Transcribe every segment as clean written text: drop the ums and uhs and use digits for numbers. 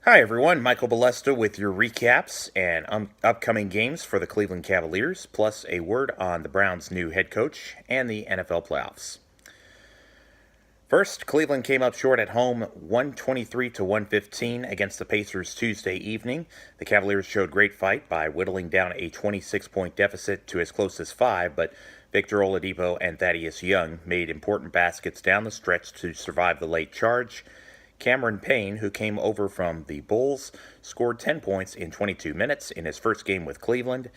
Hi, everyone. Michael Balesta with your recaps and upcoming games for the Cleveland Cavaliers, plus a word on the Browns' new head coach and the NFL playoffs. First, Cleveland came up short at home 123 to 115 against the Pacers Tuesday evening. The Cavaliers showed great fight by whittling down a 26-point deficit to as close as 5, but Victor Oladipo and Thaddeus Young made important baskets down the stretch to survive the late charge. Cameron Payne, who came over from the Bulls, scored 10 points in 22 minutes in his first game with Cleveland.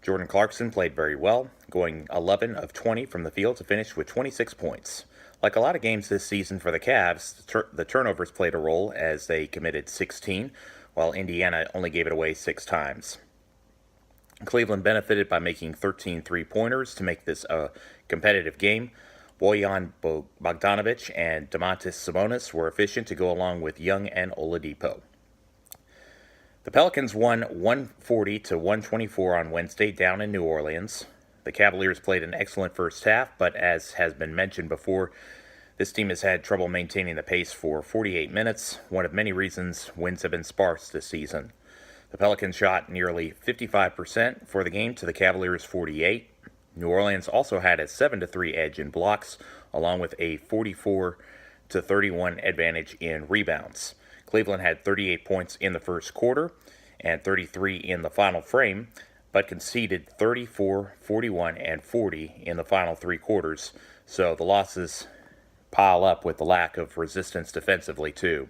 Jordan Clarkson played very well, going 11 of 20 from the field to finish with 26 points. Like a lot of games this season for the Cavs, the turnovers played a role as they committed 16, while Indiana only gave it away 6 times. Cleveland benefited by making 13 three-pointers to make this a competitive game. Bojan Bogdanovic and Domantas Sabonis were efficient to go along with Young and Oladipo. The Pelicans won 140 to 124 on Wednesday down in New Orleans. The Cavaliers played an excellent first half, but as has been mentioned before, this team has had trouble maintaining the pace for 48 minutes, one of many reasons wins have been sparse this season. The Pelicans shot nearly 55% for the game to the Cavaliers' 48%. New Orleans also had a 7-3 edge in blocks, along with a 44-31 advantage in rebounds. Cleveland had 38 points in the first quarter and 33 in the final frame, but conceded 34, 41, and 40 in the final 3 quarters, so the losses pile up with the lack of resistance defensively, too.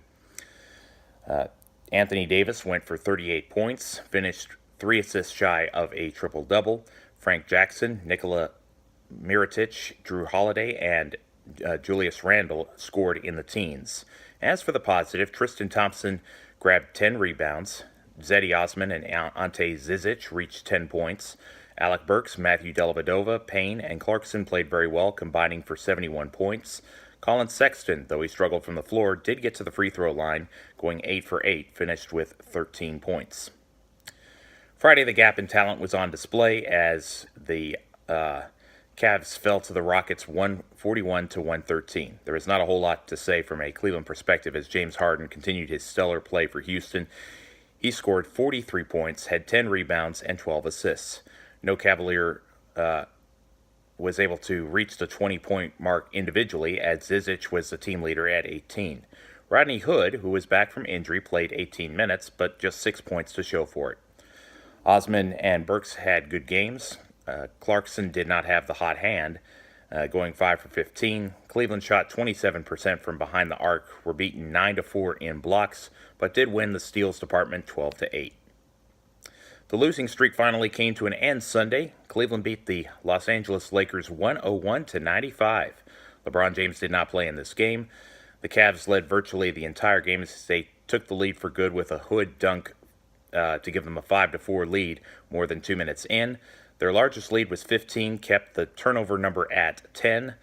Anthony Davis went for 38 points, finished 3 assists shy of a triple-double. Frank Jackson, Nikola Mirotic, Drew Holiday, and Julius Randle scored in the teens. As for the positive, Tristan Thompson grabbed 10 rebounds. Zedi Osman and Ante Zizic reached 10 points. Alec Burks, Matthew Dellavedova, Payne, and Clarkson played very well, combining for 71 points. Colin Sexton, though he struggled from the floor, did get to the free throw line, going 8 for 8, finished with 13 points. Friday, the gap in talent was on display as the Cavs fell to the Rockets 141 to 113. There is not a whole lot to say from a Cleveland perspective as James Harden continued his stellar play for Houston. He scored 43 points, had 10 rebounds, and 12 assists. No Cavalier was able to reach the 20-point mark individually, as Zizic was the team leader at 18. Rodney Hood, who was back from injury, played 18 minutes, but just 6 points to show for it. Osman and Burks had good games. Clarkson did not have the hot hand, going 5 for 15. Cleveland shot 27% from behind the arc, were beaten 9-4 in blocks, but did win the steals department 12-8. The losing streak finally came to an end Sunday. Cleveland beat the Los Angeles Lakers 101 to 95. LeBron James did not play in this game. The Cavs led virtually the entire game as they took the lead for good with a Hood dunk to give them a 5-4 lead more than 2 minutes in. Their largest lead was 15, kept the turnover number at 10,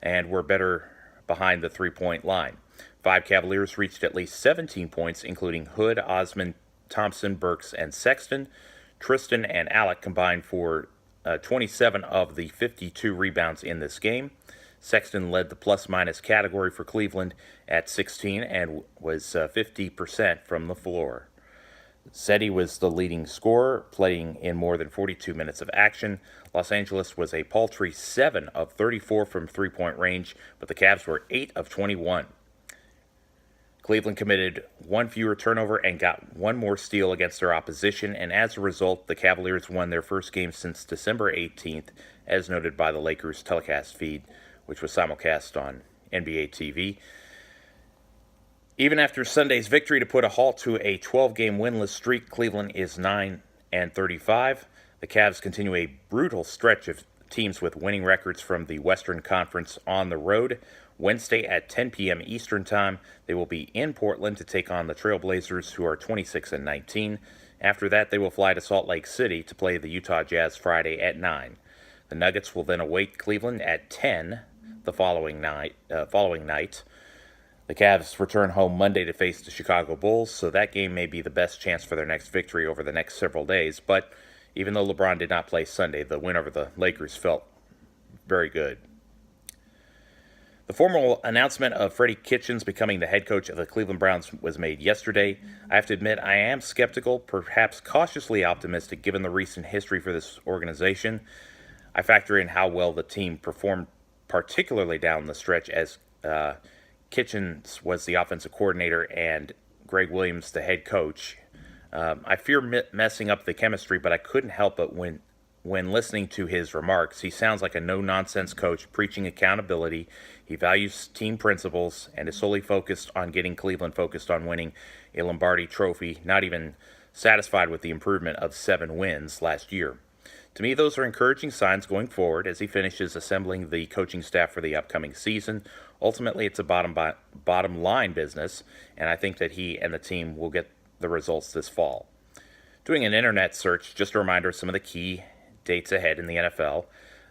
and were better behind the three-point line. 5 Cavaliers reached at least 17 points, including Hood, Osman, Thompson, Burks, and Sexton. Tristan and Alec combined for 27 of the 52 rebounds in this game. Sexton led the plus-minus category for Cleveland at 16 and was 50% from the floor. Zedi was the leading scorer, playing in more than 42 minutes of action. Los Angeles was a paltry 7 of 34 from three-point range, but the Cavs were 8 of 21. Cleveland committed 1 fewer turnover and got 1 more steal against their opposition, and as a result, the Cavaliers won their first game since December 18th, as noted by the Lakers telecast feed, which was simulcast on NBA TV. Even after Sunday's victory to put a halt to a 12-game winless streak, Cleveland is 9-35. The Cavs continue a brutal stretch of teams with winning records from the Western Conference on the road. Wednesday at 10 p.m. Eastern Time, they will be in Portland to take on the Trailblazers, who are 26-19. After that, they will fly to Salt Lake City to play the Utah Jazz Friday at 9. The Nuggets will then await Cleveland at 10 the following night. The Cavs return home Monday to face the Chicago Bulls, so that game may be the best chance for their next victory over the next several days. But even though LeBron did not play Sunday, the win over the Lakers felt very good. The formal announcement of Freddie Kitchens becoming the head coach of the Cleveland Browns was made yesterday. I have to admit, I am skeptical, perhaps cautiously optimistic, given the recent history for this organization. I factor in how well the team performed, particularly down the stretch, as Kitchens was the offensive coordinator and Greg Williams the head coach. I fear messing up the chemistry, but I couldn't help but when listening to his remarks, he sounds like a no-nonsense coach preaching accountability. He values team principles and is solely focused on getting Cleveland focused on winning a Lombardi trophy, not even satisfied with the improvement of 7 wins last year. To me, those are encouraging signs going forward as he finishes assembling the coaching staff for the upcoming season. Ultimately, it's a bottom line business, and I think that he and the team will get the results this fall. Doing an internet search, just a reminder of some of the key dates ahead in the NFL.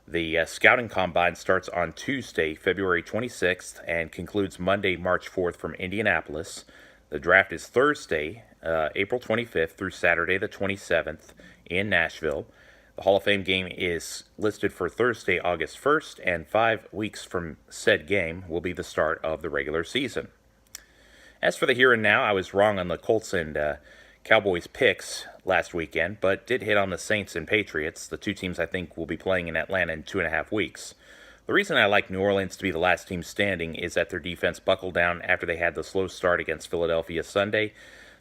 The scouting combine starts on Tuesday, February 26th, and concludes Monday, March 4th from Indianapolis. The draft is Thursday, April 25th through Saturday the 27th in Nashville. The Hall of Fame game is listed for Thursday, August 1st, and 5 weeks from said game will be the start of the regular season. As for the here and now, I was wrong on the Colts and Cowboys picks last weekend, but did hit on the Saints and Patriots, the two teams I think will be playing in Atlanta in 2.5 weeks. The reason I like New Orleans to be the last team standing is that their defense buckled down after they had the slow start against Philadelphia Sunday.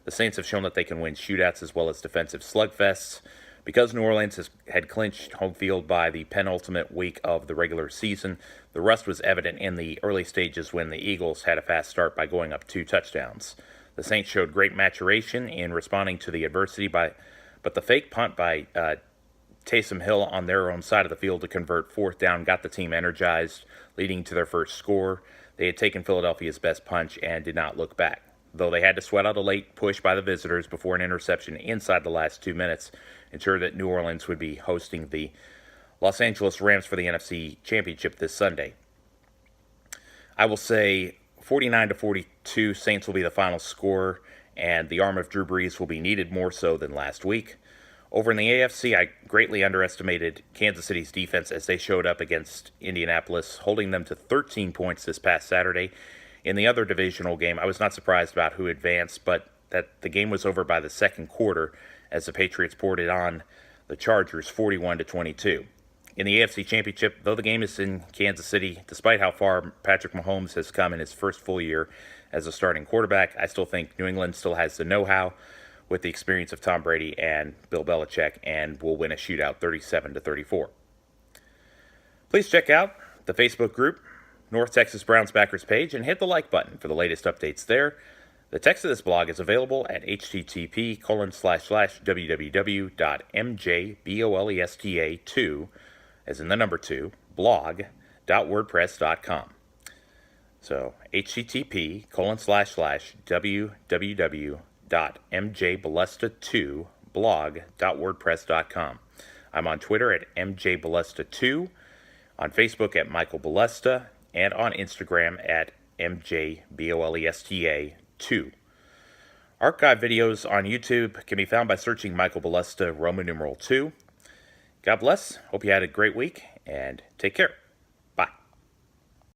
The Saints have shown that they can win shootouts as well as defensive slugfests. Because New Orleans had clinched home field by the penultimate week of the regular season, the rust was evident in the early stages when the Eagles had a fast start by going up 2 touchdowns. The Saints showed great maturation in responding to the adversity, but the fake punt by Taysom Hill on their own side of the field to convert 4th down got the team energized, leading to their first score. They had taken Philadelphia's best punch and did not look back, though they had to sweat out a late push by the visitors before an interception inside the last 2 minutes ensured that New Orleans would be hosting the Los Angeles Rams for the NFC Championship this Sunday. I will say 49-42, Saints will be the final score, and the arm of Drew Brees will be needed more so than last week. Over in the AFC, I greatly underestimated Kansas City's defense as they showed up against Indianapolis, holding them to 13 points this past Saturday. In the other divisional game, I was not surprised about who advanced, but that the game was over by the second quarter as the Patriots poured it on the Chargers 41-22. In the AFC Championship, though the game is in Kansas City, despite how far Patrick Mahomes has come in his first full year as a starting quarterback, I still think New England still has the know-how with the experience of Tom Brady and Bill Belichick and will win a shootout 37-34. Please check out the Facebook group, North Texas Browns Backers page, and hit the like button for the latest updates there. The text of this blog is available at http://www.mjbolesta2, as in the number 2, blog.wordpress.com. So, http://www.mjbolesta2, blog.wordpress.com. I'm on Twitter at mjbolesta2, on Facebook at Michael Bolesta, and on Instagram at mjbolesta2. Archive videos on YouTube can be found by searching Michael Bolesta Roman numeral 2. God bless. Hope you had a great week, and take care.